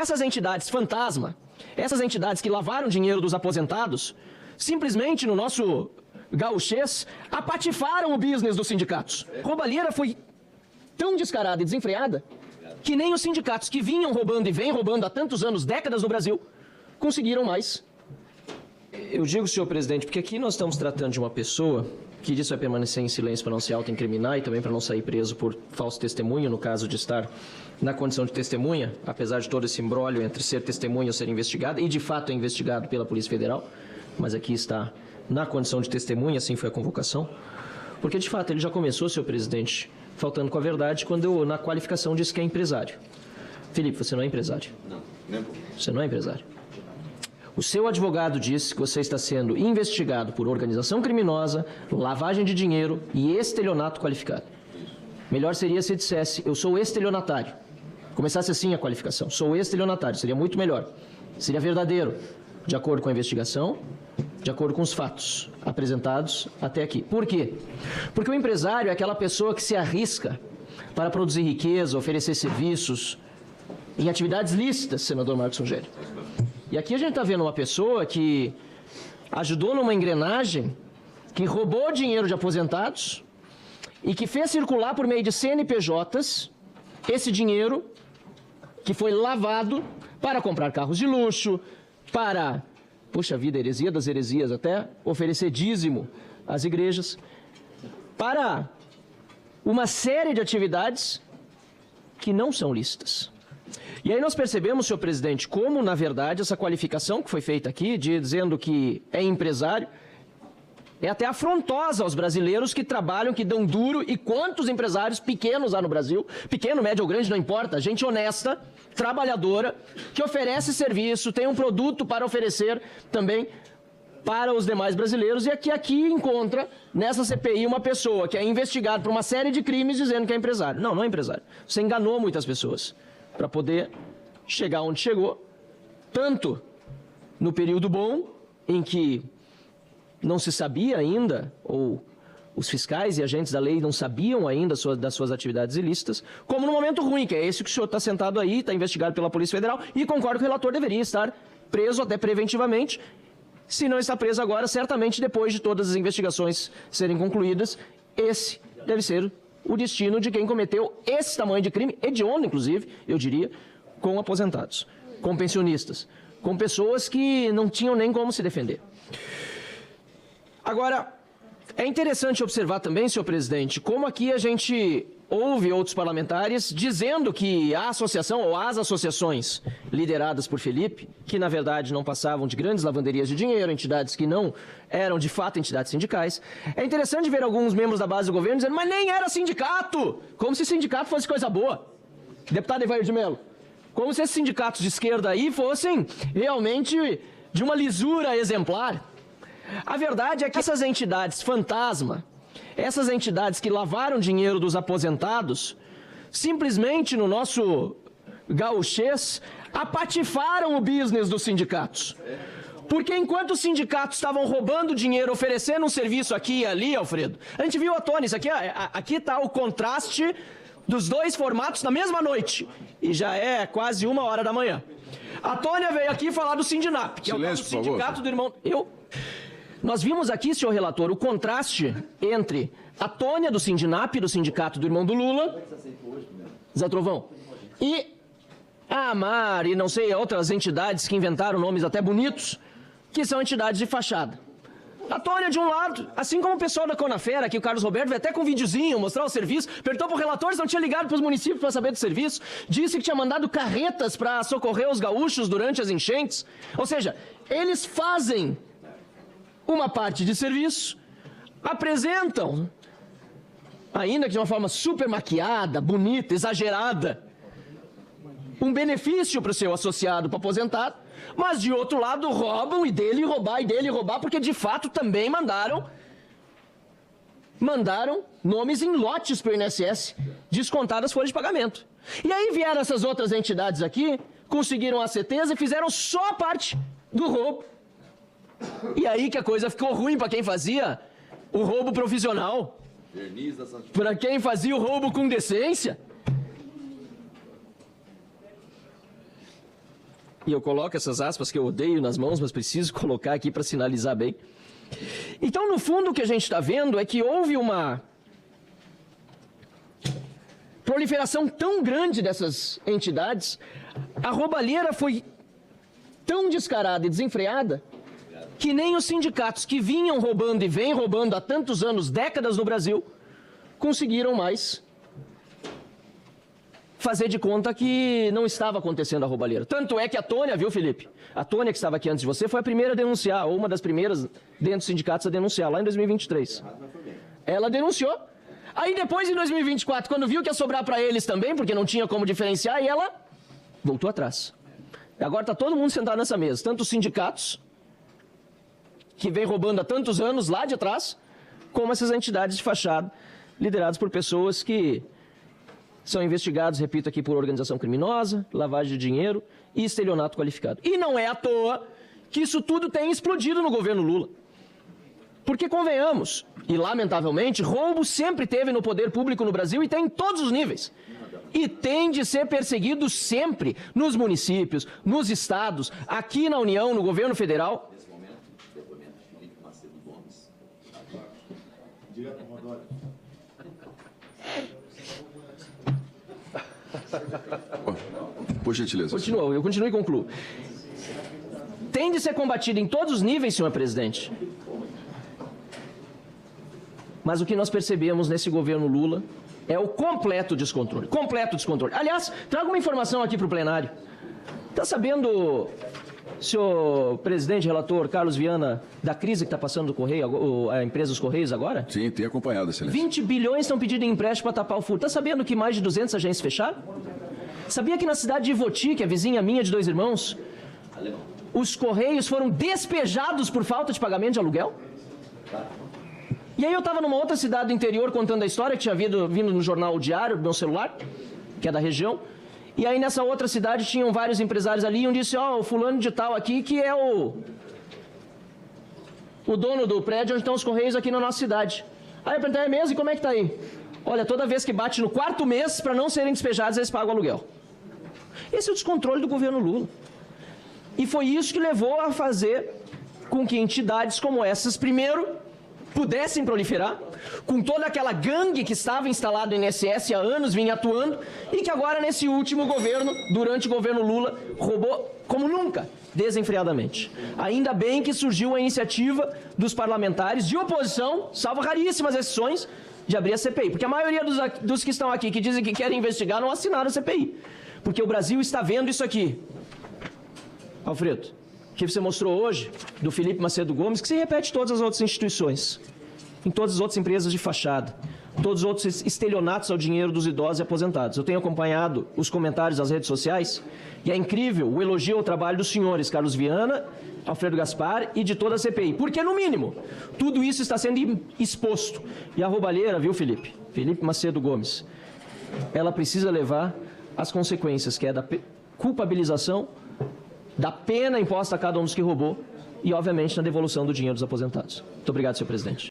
Essas entidades fantasma, essas entidades que lavaram dinheiro dos aposentados, simplesmente no nosso gauchês, apatifaram o business dos sindicatos. A roubalheira foi tão descarada e desenfreada que nem os sindicatos que vinham roubando e vêm roubando há tantos anos, décadas no Brasil, conseguiram mais. Eu digo, senhor presidente, porque aqui nós estamos tratando de uma pessoa que disse vai permanecer em silêncio para não se autoincriminar e também para não sair preso por falso testemunho, no caso de estar na condição de testemunha, apesar de todo esse imbróglio entre ser testemunha ou ser investigado, e de fato é investigado pela Polícia Federal, mas aqui está na condição de testemunha, assim foi a convocação, porque de fato ele já começou, senhor presidente, faltando com a verdade quando eu, na qualificação, disse que é empresário. Felipe, você não é empresário. Não, nem você não é empresário. O seu advogado disse que você está sendo investigado por organização criminosa, lavagem de dinheiro e estelionato qualificado. Melhor seria se dissesse, eu sou estelionatário. Começasse assim a qualificação, sou estelionatário, seria muito melhor. Seria verdadeiro, de acordo com a investigação, de acordo com os fatos apresentados até aqui. Por quê? Porque o empresário é aquela pessoa que se arrisca para produzir riqueza, oferecer serviços em atividades lícitas, senador Marcos Rogério. E aqui a gente está vendo uma pessoa que ajudou numa engrenagem, que roubou dinheiro de aposentados e que fez circular por meio de CNPJs esse dinheiro que foi lavado para comprar carros de luxo, para, puxa vida, heresia das heresias até, oferecer dízimo às igrejas, para uma série de atividades que não são lícitas. E aí nós percebemos, senhor presidente, como, na verdade, essa qualificação que foi feita aqui, dizendo que é empresário, é até afrontosa aos brasileiros que trabalham, que dão duro, e quantos empresários pequenos há no Brasil, pequeno, médio ou grande, não importa, gente honesta, trabalhadora, que oferece serviço, tem um produto para oferecer também para os demais brasileiros, e aqui encontra, nessa CPI, uma pessoa que é investigada por uma série de crimes dizendo que é empresário. Não, não é empresário. Você enganou muitas pessoas para poder chegar onde chegou, tanto no período bom, em que não se sabia ainda, ou os fiscais e agentes da lei não sabiam ainda das suas atividades ilícitas, como no momento ruim, que é esse que o senhor está sentado aí, está investigado pela Polícia Federal, e concordo que o relator deveria estar preso até preventivamente. Se não está preso agora, certamente depois de todas as investigações serem concluídas, esse deve ser o destino de quem cometeu esse tamanho de crime, hediondo, inclusive, eu diria, com aposentados, com pensionistas, com pessoas que não tinham nem como se defender. Agora, é interessante observar também, senhor presidente, como aqui a gente ouve outros parlamentares dizendo que a associação ou as associações lideradas por Felipe, que na verdade não passavam de grandes lavanderias de dinheiro, entidades que não eram de fato entidades sindicais. É interessante ver alguns membros da base do governo dizendo, mas nem era sindicato, como se sindicato fosse coisa boa. Deputado Evair de Mello, como se esses sindicatos de esquerda aí fossem realmente de uma lisura exemplar. A verdade é que essas entidades fantasma, essas entidades que lavaram dinheiro dos aposentados, simplesmente no nosso gauchês, apatifaram o business dos sindicatos. Porque enquanto os sindicatos estavam roubando dinheiro, oferecendo um serviço aqui e ali, Alfredo, a gente viu a Tônia, isso aqui está o contraste dos dois formatos na mesma noite, e já é quase 1h da manhã. A Tônia veio aqui falar do Sindinap, que silêncio, é o sindicato do irmão... Nós vimos aqui, senhor relator, o contraste entre a Tônia do Sindinap, do sindicato do irmão do Lula, Zé Trovão, e a AMAR e não sei, outras entidades que inventaram nomes até bonitos, que são entidades de fachada. A Tônia de um lado, assim como o pessoal da Conafera, que o Carlos Roberto veio até com um videozinho mostrar o serviço, perguntou para o relator se não tinha ligado para os municípios para saber do serviço, disse que tinha mandado carretas para socorrer os gaúchos durante as enchentes. Ou seja, eles fazem uma parte de serviço, apresentam, ainda que de uma forma super maquiada, bonita, exagerada, um benefício para o seu associado, para o aposentado, mas de outro lado roubam e dele roubar, porque de fato também mandaram nomes em lotes para o INSS, descontadas folhas de pagamento. E aí vieram essas outras entidades aqui, conseguiram as CTs e fizeram só a parte do roubo. E aí que a coisa ficou ruim para quem fazia o roubo profissional, para quem fazia o roubo com decência. e eu coloco essas aspas que eu odeio nas mãos, mas preciso colocar aqui para sinalizar bem. Então, no fundo, o que a gente está vendo é que houve uma proliferação tão grande dessas entidades, a roubalheira foi tão descarada e desenfreada, que nem os sindicatos que vinham roubando e vêm roubando há tantos anos, décadas no Brasil, conseguiram mais fazer de conta que não estava acontecendo a roubalheira. Tanto é que a Tônia, viu, Felipe? A Tônia, que estava aqui antes de você, foi a primeira a denunciar, ou uma das primeiras dentro dos sindicatos a denunciar, lá em 2023. Ela denunciou. Aí depois, em 2024, quando viu que ia sobrar para eles também, porque não tinha como diferenciar, e ela voltou atrás. Agora está todo mundo sentado nessa mesa, tanto os sindicatos, que vem roubando há tantos anos lá de trás, como essas entidades de fachada, lideradas por pessoas que são investigados, repito aqui, por organização criminosa, lavagem de dinheiro e estelionato qualificado. E não é à toa que isso tudo tem explodido no governo Lula. Porque, convenhamos, e lamentavelmente, roubo sempre teve no poder público no Brasil e tem em todos os níveis. E tem de ser perseguido sempre nos municípios, nos estados, aqui na União, no governo federal. Nesse momento, depoimento de Felipe Macedo Gomes. Direto ao Rodório. Por gentileza. Eu continuo e concluo. Tem de ser combatido em todos os níveis, senhor presidente. Mas o que nós percebemos nesse governo Lula é o completo descontrole. Completo descontrole. Aliás, trago uma informação aqui para o plenário. Está sabendo, senhor presidente, relator Carlos Viana, da crise que está passando do Correio, a empresa dos Correios agora? Sim, tenho acompanhado, excelência. 20 bilhões estão pedindo empréstimo para tapar o furto. Está sabendo que mais de 200 agências fecharam? Sabia que na cidade de Ivoti, que é vizinha minha de 2 irmãos, os Correios foram despejados por falta de pagamento de aluguel? E aí eu estava numa outra cidade do interior contando a história que tinha vindo no jornal O Diário, do meu celular, que é da região. E aí nessa outra cidade tinham vários empresários ali e um disse, ó, o fulano de tal aqui que é o dono do prédio onde estão os Correios aqui na nossa cidade. Aí eu perguntei, é mesmo? E como é que tá aí? Olha, toda vez que bate no 4º mês, para não serem despejados, eles pagam aluguel. Esse é o descontrole do governo Lula. E foi isso que levou a fazer com que entidades como essas, primeiro, pudessem proliferar, com toda aquela gangue que estava instalada no INSS há anos, vinha atuando, e que agora, nesse último governo, durante o governo Lula, roubou como nunca, desenfreadamente. Ainda bem que surgiu a iniciativa dos parlamentares de oposição, salvo raríssimas exceções, de abrir a CPI. Porque a maioria dos que estão aqui, que dizem que querem investigar, não assinaram a CPI. Porque o Brasil está vendo isso aqui. Alfredo, que você mostrou hoje, do Felipe Macedo Gomes, que se repete em todas as outras instituições, em todas as outras empresas de fachada, todos os outros estelionatos ao dinheiro dos idosos e aposentados. Eu tenho acompanhado os comentários nas redes sociais e é incrível o elogio ao trabalho dos senhores Carlos Viana, Alfredo Gaspar e de toda a CPI. Porque, no mínimo, tudo isso está sendo exposto. E a roubalheira, viu, Felipe? Felipe Macedo Gomes, ela precisa levar as consequências, que é da culpabilização, da pena imposta a cada um dos que roubou e, obviamente, na devolução do dinheiro dos aposentados. Muito obrigado, senhor presidente.